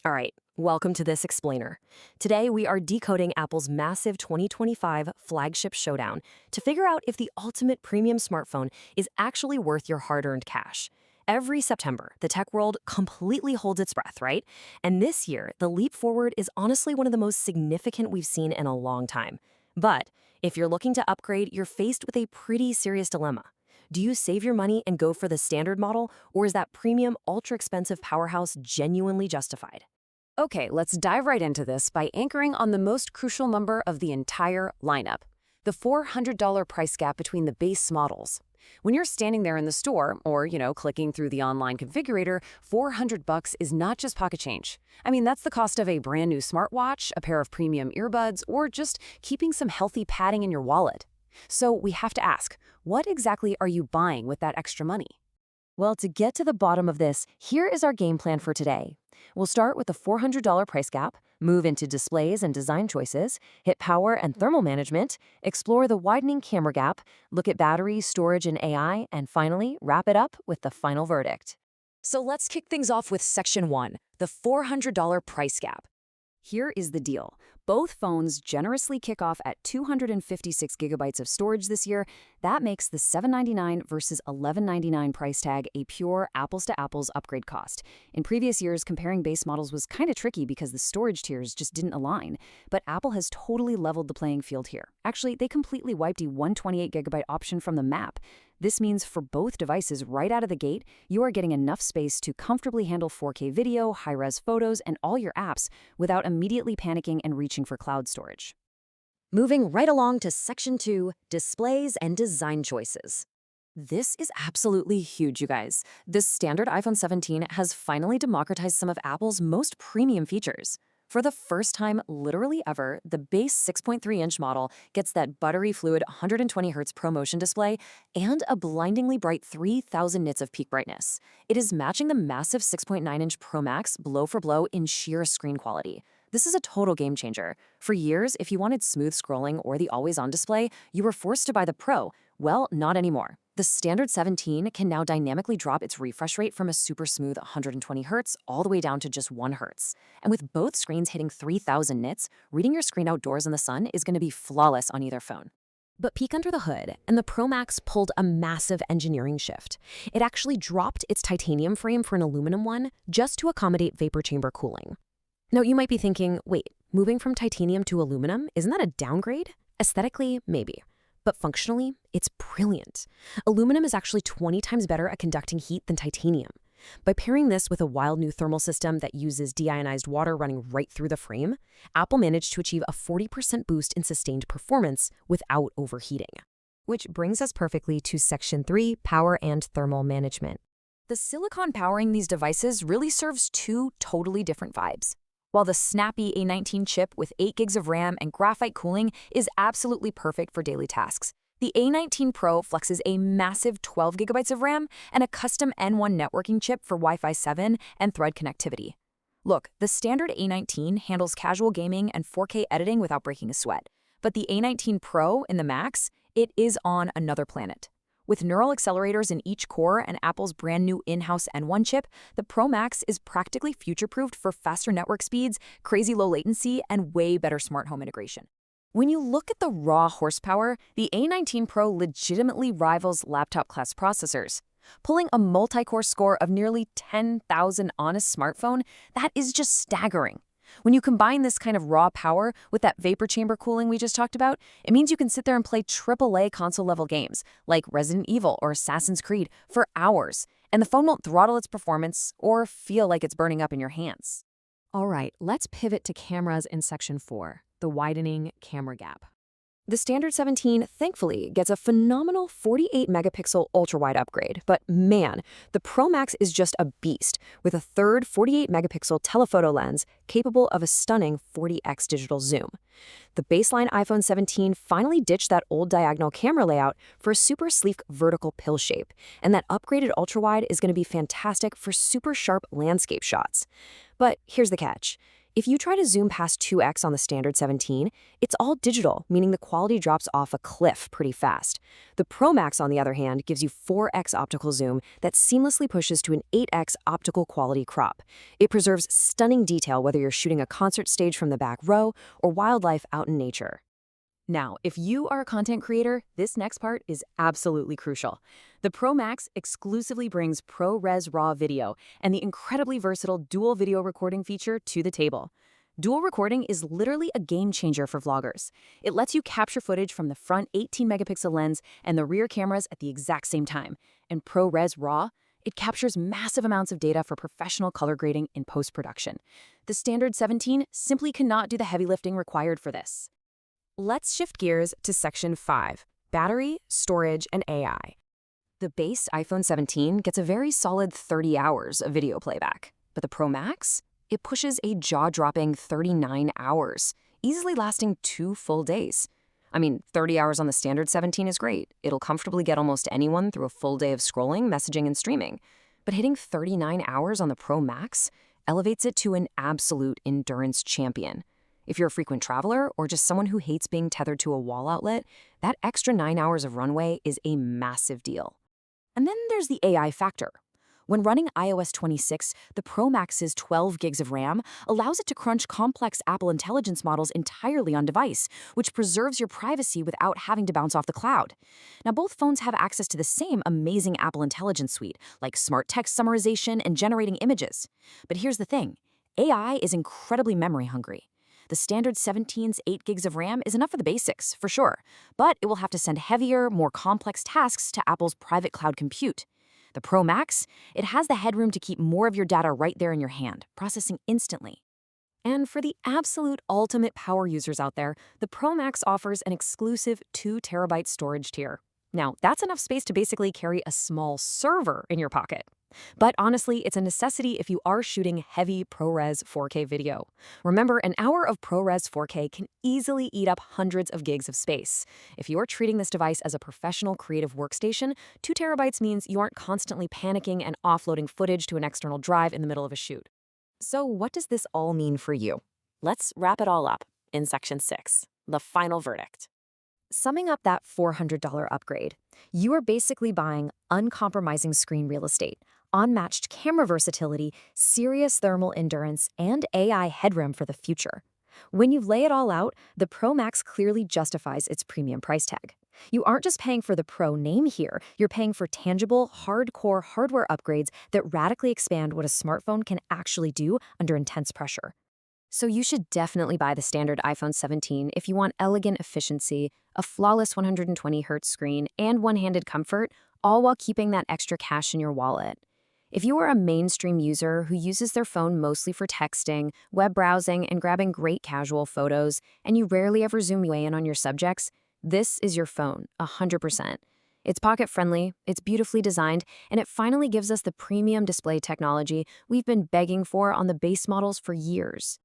All right, welcome to this explainer. Today we are decoding Apple's massive 2025 flagship showdown to figure out if the ultimate premium smartphone is actually worth your hard-earned cash. Every September, the tech world completely holds its breath, right? And this year, the leap forward is honestly one of the most significant we've seen in a long time. But if you're looking to upgrade, you're faced with a pretty serious dilemma. Do you save your money and go for the standard model, or is that premium, ultra-expensive powerhouse genuinely justified? Okay, let's dive right into this by anchoring on the most crucial number of the entire lineup, the $400 price gap between the base models. When you're standing there in the store or, clicking through the online configurator, $400 is not just pocket change. I mean, that's the cost of a brand new smartwatch, a pair of premium earbuds, or just keeping some healthy padding in your wallet. So we have to ask, what exactly are you buying with that extra money? Well, to get to the bottom of this, here is our game plan for today. We'll start with the $400 price gap, move into displays and design choices, hit power and thermal management, explore the widening camera gap, look at battery, storage, and AI, and finally, wrap it up with the final verdict. So let's kick things off with Section 1, the $400 price gap. Here is the deal. Both phones generously kick off at 256 gigabytes of storage this year. That makes the $799 versus $1199 price tag a pure apples-to-apples upgrade cost. In previous years, comparing base models was kind of tricky because the storage tiers just didn't align. But Apple has totally leveled the playing field here. Actually, they completely wiped a 128 gigabyte option from the map. This means for both devices right out of the gate, you are getting enough space to comfortably handle 4K video, high-res photos, and all your apps without immediately panicking and reaching for cloud storage. Moving right along to Section 2, displays and design choices. This is absolutely huge, you guys. This standard iPhone 17 has finally democratized some of Apple's most premium features. For the first time literally ever, the base 6.3-inch model gets that buttery fluid 120Hz ProMotion display and a blindingly bright 3,000 nits of peak brightness. It is matching the massive 6.9-inch Pro Max blow for blow in sheer screen quality. This is a total game changer. For years, if you wanted smooth scrolling or the always-on display, you were forced to buy the Pro. Well, not anymore. The standard 17 can now dynamically drop its refresh rate from a super smooth 120Hz all the way down to just 1 Hz. And with both screens hitting 3,000 nits, reading your screen outdoors in the sun is going to be flawless on either phone. But peek under the hood, and the Pro Max pulled a massive engineering shift. It actually dropped its titanium frame for an aluminum one just to accommodate vapor chamber cooling. Now, you might be thinking, wait, moving from titanium to aluminum, isn't that a downgrade? Aesthetically, maybe. But functionally, it's brilliant. Aluminum is actually 20 times better at conducting heat than titanium. By pairing this with a wild new thermal system that uses deionized water running right through the frame, Apple managed to achieve a 40% boost in sustained performance without overheating. Which brings us perfectly to Section 3, power and thermal management. The silicon powering these devices really serves two totally different vibes. While the snappy A19 chip with 8 gigs of RAM and graphite cooling is absolutely perfect for daily tasks, the A19 Pro flexes a massive 12 gigabytes of RAM and a custom N1 networking chip for Wi-Fi 7 and Thread connectivity. Look, the standard A19 handles casual gaming and 4K editing without breaking a sweat, but the A19 Pro in the Max, it is on another planet. With neural accelerators in each core and Apple's brand new in-house N1 chip, the Pro Max is practically future-proofed for faster network speeds, crazy low latency, and way better smart home integration. When you look at the raw horsepower, the A19 Pro legitimately rivals laptop-class processors. Pulling a multi-core score of nearly 10,000 on a smartphone, that is just staggering. When you combine this kind of raw power with that vapor chamber cooling we just talked about, it means you can sit there and play AAA console-level games like Resident Evil or Assassin's Creed for hours, and the phone won't throttle its performance or feel like it's burning up in your hands. All right, let's pivot to cameras in Section 4, the widening camera gap. The standard 17, thankfully, gets a phenomenal 48-megapixel ultrawide upgrade, but man, the Pro Max is just a beast, with a third 48-megapixel telephoto lens capable of a stunning 40x digital zoom. The baseline iPhone 17 finally ditched that old diagonal camera layout for a super sleek vertical pill shape, and that upgraded ultrawide is going to be fantastic for super sharp landscape shots. But here's the catch. If you try to zoom past 2x on the standard 17, it's all digital, meaning the quality drops off a cliff pretty fast. The Pro Max, on the other hand, gives you 4x optical zoom that seamlessly pushes to an 8x optical quality crop. It preserves stunning detail whether you're shooting a concert stage from the back row or wildlife out in nature. Now, if you are a content creator, this next part is absolutely crucial. The Pro Max exclusively brings ProRes RAW video and the incredibly versatile dual video recording feature to the table. Dual recording is literally a game changer for vloggers. It lets you capture footage from the front 18-megapixel lens and the rear cameras at the exact same time. And ProRes RAW, it captures massive amounts of data for professional color grading in post-production. The standard 17 simply cannot do the heavy lifting required for this. Let's shift gears to Section 5, Battery, Storage, and AI. The base iPhone 17 gets a very solid 30 hours of video playback, but the Pro Max, it pushes a jaw-dropping 39 hours, easily lasting 2 full days. I mean, 30 hours on the standard 17 is great. It'll comfortably get almost anyone through a full day of scrolling, messaging, and streaming. But hitting 39 hours on the Pro Max elevates it to an absolute endurance champion. If you're a frequent traveler or just someone who hates being tethered to a wall outlet, that extra 9 hours of runway is a massive deal. And then there's the AI factor. When running iOS 26, the Pro Max's 12 gigs of RAM allows it to crunch complex Apple Intelligence models entirely on device, which preserves your privacy without having to bounce off the cloud. Now, both phones have access to the same amazing Apple Intelligence suite, like smart text summarization and generating images. But here's the thing, AI is incredibly memory hungry. The standard 17's 8 gigs of RAM is enough for the basics, for sure, but it will have to send heavier, more complex tasks to Apple's private cloud compute. The Pro Max, it has the headroom to keep more of your data right there in your hand, processing instantly. And for the absolute ultimate power users out there, the Pro Max offers an exclusive 2 terabyte storage tier. Now, that's enough space to basically carry a small server in your pocket. But honestly, it's a necessity if you are shooting heavy ProRes 4K video. Remember, an hour of ProRes 4K can easily eat up hundreds of gigs of space. If you're treating this device as a professional creative workstation, 2 terabytes means you aren't constantly panicking and offloading footage to an external drive in the middle of a shoot. So what does this all mean for you? Let's wrap it all up in Section 6, the final verdict. Summing up that $400 upgrade, you are basically buying uncompromising screen real estate, unmatched camera versatility, serious thermal endurance, and AI headroom for the future. When you lay it all out, the Pro Max clearly justifies its premium price tag. You aren't just paying for the Pro name here, you're paying for tangible, hardcore hardware upgrades that radically expand what a smartphone can actually do under intense pressure. So you should definitely buy the standard iPhone 17 if you want elegant efficiency, a flawless 120Hz screen, and one-handed comfort, all while keeping that extra cash in your wallet. If you are a mainstream user who uses their phone mostly for texting, web browsing, and grabbing great casual photos, and you rarely ever zoom way in on your subjects, this is your phone, 100%. It's pocket-friendly, it's beautifully designed, and it finally gives us the premium display technology we've been begging for on the base models for years.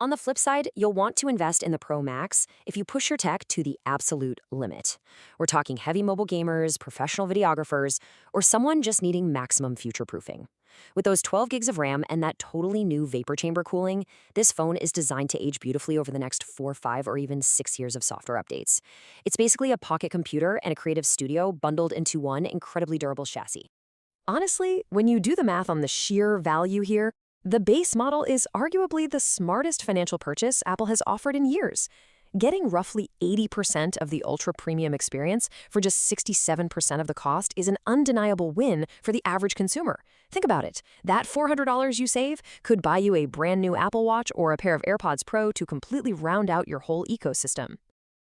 On the flip side, you'll want to invest in the Pro Max if you push your tech to the absolute limit. We're talking heavy mobile gamers, professional videographers, or someone just needing maximum future-proofing. With those 12 gigs of RAM and that totally new vapor chamber cooling, this phone is designed to age beautifully over the next 4, 5, or even 6 years of software updates. It's basically a pocket computer and a creative studio bundled into one incredibly durable chassis. Honestly, when you do the math on the sheer value here, the base model is arguably the smartest financial purchase Apple has offered in years. Getting roughly 80% of the ultra-premium experience for just 67% of the cost is an undeniable win for the average consumer. Think about it. That $400 you save could buy you a brand new Apple Watch or a pair of AirPods Pro to completely round out your whole ecosystem.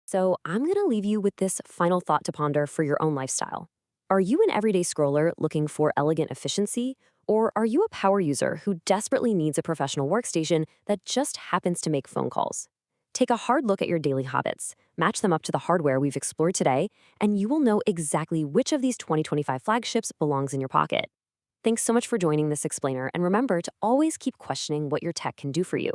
So I'm going to leave you with this final thought to ponder for your own lifestyle. Are you an everyday scroller looking for elegant efficiency? Or are you a power user who desperately needs a professional workstation that just happens to make phone calls? Take a hard look at your daily habits, match them up to the hardware we've explored today, and you will know exactly which of these 2025 flagships belongs in your pocket. Thanks so much for joining this explainer, and remember to always keep questioning what your tech can do for you.